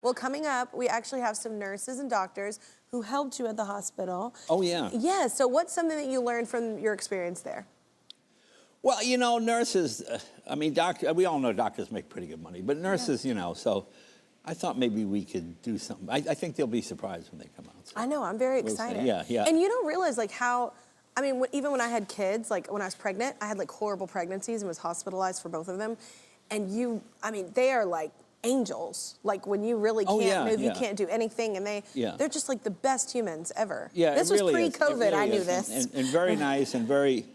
Well, coming up, we actually have some nurses and doctors who helped you at the hospital. Oh, yeah. Yeah, so what's something that you learned from your experience there? Well, you know, nurses, I mean, we all know doctors make pretty good money, but nurses, you know, so I thought maybe we could do something. I think they'll be surprised when they come out. So I know, I'm very we'll excited. see. Yeah. And you don't realize like how, I mean, even when I had kids, like when I was pregnant, I had like horrible pregnancies and was hospitalized for both of them. And I mean, they are like angels. Like when you really can't move, you can't do anything, and they're just like the best humans ever. Yeah, this was pre-COVID. Really I knew this. And very nice and very,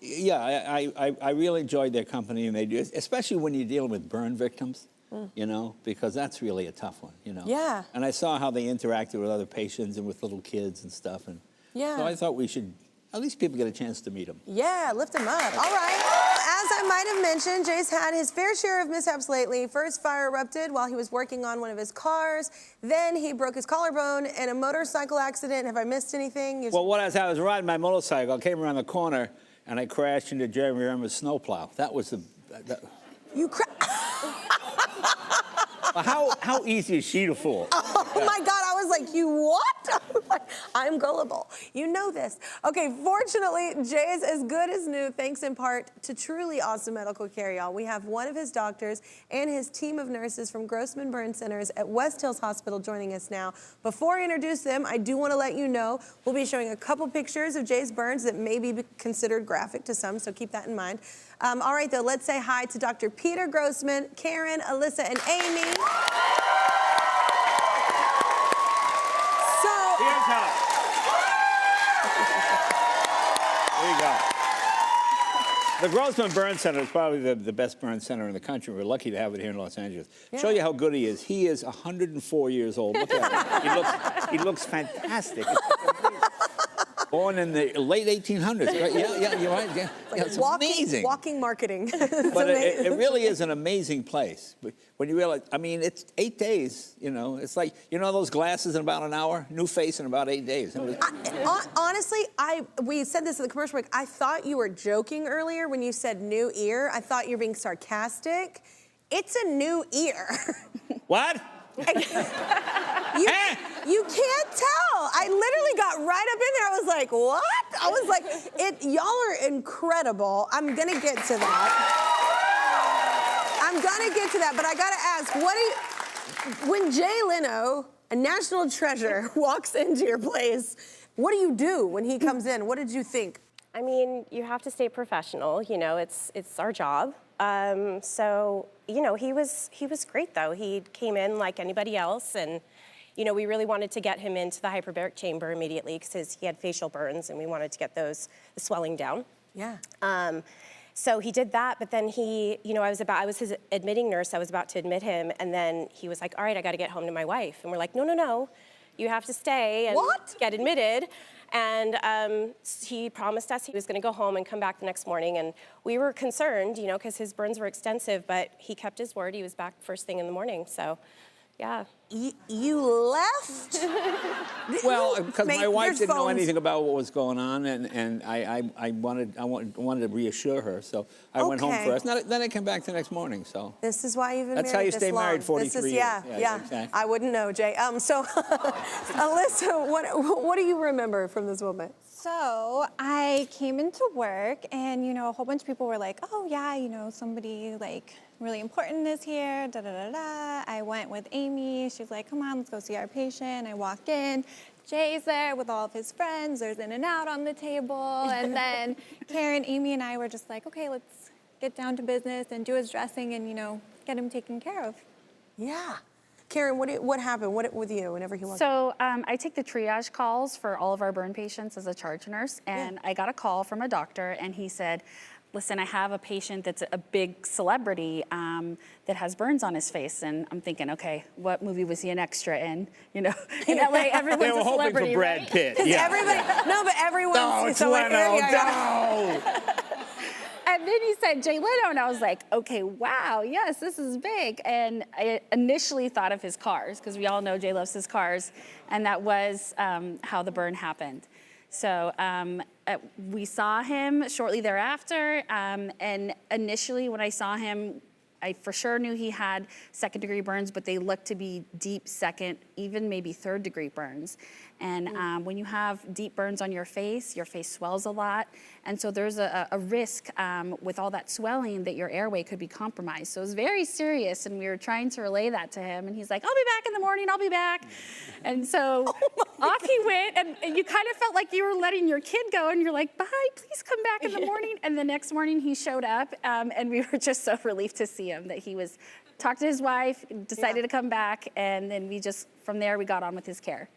I really enjoyed their company, and they do, especially when you're dealing with burn victims, you know, because that's really a tough one, you know. Yeah. And I saw how they interacted with other patients and with little kids and stuff, and so I thought we should. At least people get a chance to meet him. Yeah, lift him up. All right. As I might have mentioned, Jay's had his fair share of mishaps lately. First, fire erupted while he was working on one of his cars. Then he broke his collarbone in a motorcycle accident. Have I missed anything? Well, I was riding my motorcycle. I came around the corner, and I crashed into Jeremy Renner's snowplow. That was the... You How easy is she to fool? Oh my God, I was like, you what? I'm gullible. You know this. Okay, fortunately, Jay is as good as new, thanks in part to truly awesome medical care, y'all. We have one of his doctors and his team of nurses from Grossman Burn Centers at West Hills Hospital joining us now. Before I introduce them, I do want to let you know we'll be showing a couple pictures of Jay's burns that may be considered graphic to some, so keep that in mind. All right, though, let's say hi to Dr. Peter Grossman, Karen, Alyssa, and Amy. Here's how. There you go. The Grossman Burn Center is probably the best burn center in the country. We're lucky to have it here in Los Angeles. Yeah. Show you how good he is. He is 104 years old. Look at him. He looks fantastic. Born in the late 1800s. Right? Yeah, you're right. Yeah, it's amazing. Walking marketing. But it really is an amazing place. When you realize, I mean, it's 8 days, you know. It's like, you know those glasses in about an hour? New face in about 8 days. Honestly, we said this in the commercial break. I thought you were joking earlier when you said new ear. I thought you were being sarcastic. It's a new ear. What? You can't tell. I literally got right up in there. I was like, what? I was like, y'all are incredible. I'm gonna get to that. But I gotta ask, when Jay Leno, a national treasure, walks into your place, what do you do when he comes in? What did you think? I mean, you have to stay professional. You know, it's our job. So, you know, he was great though. He came in like anybody else, and you know, we really wanted to get him into the hyperbaric chamber immediately because he had facial burns, and we wanted to get the swelling down. Yeah. So he did that, but then you know, I was his admitting nurse. I was about to admit him, and then he was like, all right, I got to get home to my wife. And we're like, no, you have to stay and get admitted. And he promised us he was going to go home and come back the next morning. And we were concerned, you know, because his burns were extensive, but he kept his word. He was back first thing in the morning, so yeah. You left? Well, because my wife didn't know anything about what was going on, and I wanted to reassure her, so I went home first. Then I came back the next morning. So this is why you've been married. That's how you stay married 43 years. Yeah. Exactly. I wouldn't know, Jay. So, Alyssa, what do you remember from this moment? So I came into work, and you know, a whole bunch of people were like, "Oh yeah, you know, somebody like really important is here." Da da da da. I went with Amy. She was like, "Come on, let's go see our patient." I walk in. Jay's there with all of his friends. There's In-N-Out on the table, and then Karen, Amy, and I were just like, "Okay, let's get down to business and do his dressing, and you know, get him taken care of." Yeah. Karen, what happened? What with you whenever he walked? So I take the triage calls for all of our burn patients as a charge nurse, and I got a call from a doctor, and he said, listen, I have a patient that's a big celebrity that has burns on his face. And I'm thinking, okay, what movie was he an extra in? You know, in LA, everyone's a celebrity, hoping for Brad Pitt. Yeah. But everyone's no, it's Leno, no. And then he said Jay Leno, and I was like, okay, wow, yes, this is big. And I initially thought of his cars, because we all know Jay loves his cars, and that was how the burn happened. So we saw him shortly thereafter, and initially when I saw him, I for sure knew he had second-degree burns, but they looked to be deep second, even maybe third-degree burns. And when you have deep burns on your face swells a lot. And so there's a risk with all that swelling that your airway could be compromised. So it was very serious, and we were trying to relay that to him. And he's like, I'll be back in the morning, I'll be back. And so off he went, and you kind of felt like you were letting your kid go, and you're like, bye, please come back in the morning. And the next morning he showed up, and we were just so relieved to see him, that he was, talked to his wife, decided to come back, and then we just, from there, we got on with his care.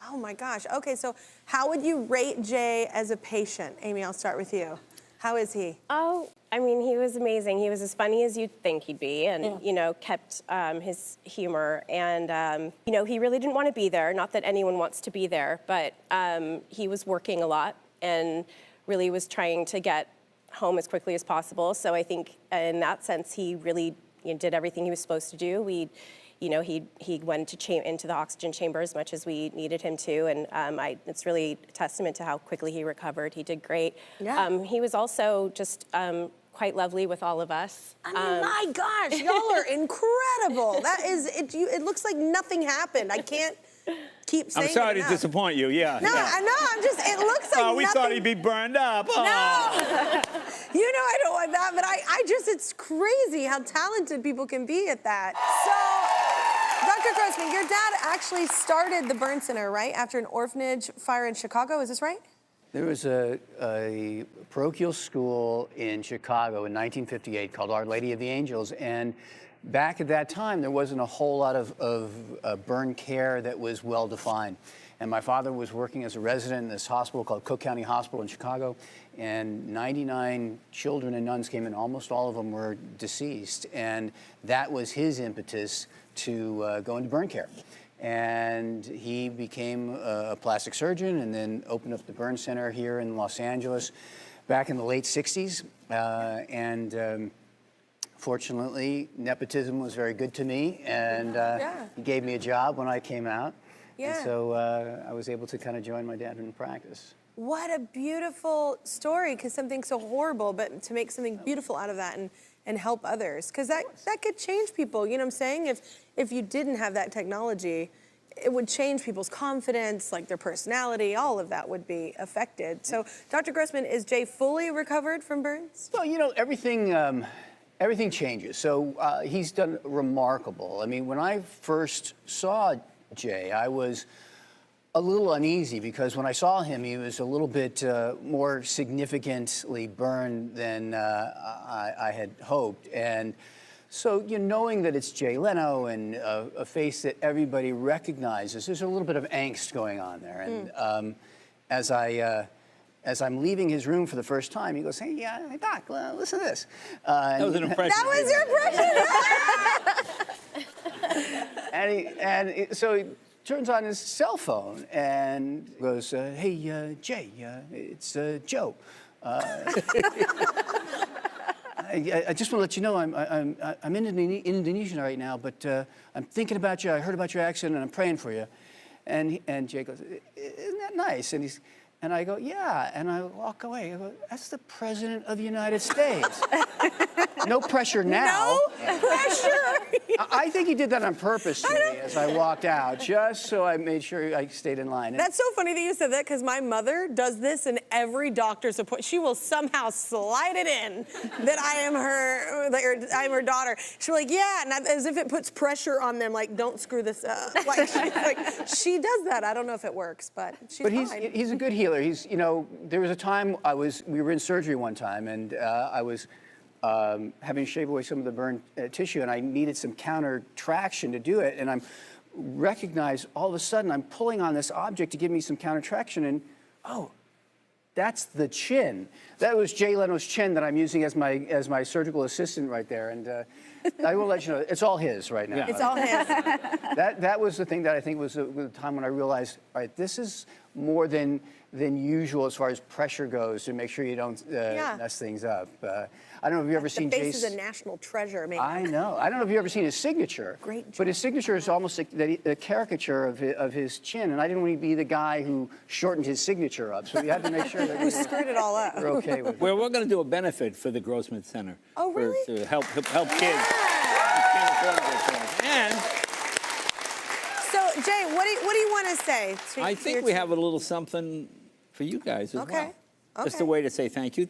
Oh my gosh. Okay, so how would you rate Jay as a patient? Amy, I'll start with you. How is he? Oh, I mean, he was amazing. He was as funny as you'd think he'd be, and, you know, kept his humor. And, you know, he really didn't want to be there. Not that anyone wants to be there, but he was working a lot and really was trying to get home as quickly as possible. So I think in that sense, he really did everything he was supposed to do. He went into the oxygen chamber as much as we needed him to, and it's really a testament to how quickly he recovered. He did great. Yeah. He was also just quite lovely with all of us. I mean, my gosh, y'all are incredible. That is, it looks like nothing happened. I can't keep saying I'm sorry it to disappoint you, yeah. No, I know, it looks like Oh, we nothing. thought he'd be burned up. Oh. No. You know I don't want that, but it's crazy how talented people can be at that. So, Dr. Grossman, your dad actually started the Burn Center, right? After an orphanage fire in Chicago, is this right? There was a parochial school in Chicago in 1958 called Our Lady of the Angels, and back at that time, there wasn't a whole lot of burn care that was well defined. And my father was working as a resident in this hospital called Cook County Hospital in Chicago, and 99 children and nuns came in. Almost all of them were deceased, and that was his impetus to go into burn care. And he became a plastic surgeon and then opened up the Burn Center here in Los Angeles back in the late 60s. Fortunately, nepotism was very good to me, and he gave me a job when I came out. Yeah. And so I was able to kind of join my dad in practice. What a beautiful story, because something so horrible, but to make something beautiful out of that and help others, because that could change people, you know what I'm saying? If you didn't have that technology, it would change people's confidence, like their personality, all of that would be affected. So, Dr. Grossman, is Jay fully recovered from burns? Well, you know, everything changes. So he's done remarkable. I mean, when I first saw Jay, I was a little uneasy because when I saw him, he was a little bit more significantly burned than I had hoped. And so, knowing that it's Jay Leno and a face that everybody recognizes, there's a little bit of angst going on there. And as I'm leaving his room for the first time, he goes, hey, Doc, listen to this. That was an impression. That was your impression? So he turns on his cell phone and goes, hey, Jay, it's Joe. I just want to let you know I'm in Indonesia right now, but I'm thinking about you. I heard about your accident, and I'm praying for you. And Jay goes, isn't that nice? And I go, yeah. And I walk away. I go, that's the President of the United States. No pressure now. No pressure. I think he did that on purpose to me as I walked out, just so I made sure I stayed in line. That's so funny that you said that, because my mother does this in every doctor's appointment. She will somehow slide it in that I'm her daughter. She'll be like, yeah, and as if it puts pressure on them, like, don't screw this up. Like, she does that. I don't know if it works, but she's fine. He's a good healer. There was a time we were in surgery one time, and I was having to shave away some of the burned tissue, and I needed some counter traction to do it. And I recognized all of a sudden I'm pulling on this object to give me some counter traction, and oh, that's the chin. That was Jay Leno's chin that I'm using as my surgical assistant right there. And I will let you know, it's all his right now. Yeah. It's all his. That was the thing that I think was the time when I realized, all right, this is more than usual as far as pressure goes, to make sure you don't mess things up. I don't know if you've ever seen The face Jay's... is a national treasure, man. I know. I don't know if you've ever seen his signature. Great job. But his signature is almost a caricature of his chin, and I didn't want to be the guy who shortened his signature up, so we had to make sure that Who screwed it all up. we're okay with it. Well, we're going to do a benefit for the Grossman Center. Oh, really? To help kids. Jay, what do you want to say? I think we have a little something for you guys as well. Just a way to say thank you.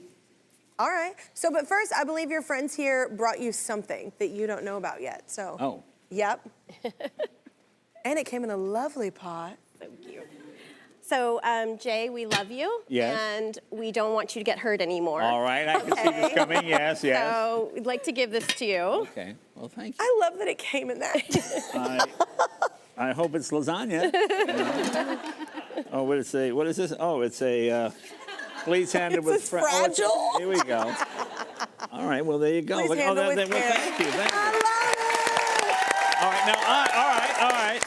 All right. So, but first, I believe your friends here brought you something that you don't know about yet. So. Oh. Yep. And it came in a lovely pot. So cute. So, Jay, we love you. Yes. And we don't want you to get hurt anymore. All right, I can see this coming. Yes. So, we'd like to give this to you. Okay. Well, thank you. I love that it came in that. I hope it's lasagna. Oh, what did it say? What is this? Oh, it's a please handle It's with this fragile. Oh, here we go. All right. Well, there you go. Please handle with well, care. thank you. Thank you. I love it. All right. Now, all right.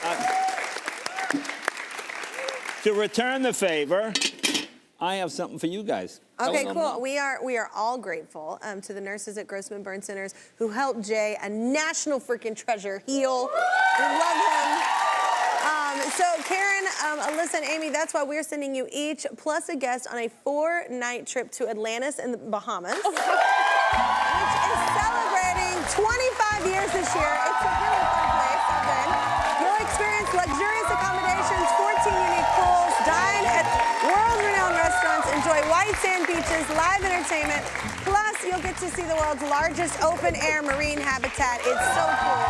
To return the favor, I have something for you guys. Okay, Tell them cool. We are all grateful to the nurses at Grossman Burn Centers who helped Jay, a national freaking treasure, heal. We love him. So Karen, Alyssa, and Amy, that's why we're sending you each, plus a guest, on a 4-night trip to Atlantis in the Bahamas, which is celebrating 25 years this year. It's a really fun place. I've been. You'll experience luxurious accommodations, 14 unique pools, dine at world-renowned restaurants, enjoy white sand beaches, live entertainment, plus you'll get to see the world's largest open-air marine habitat. It's so cool.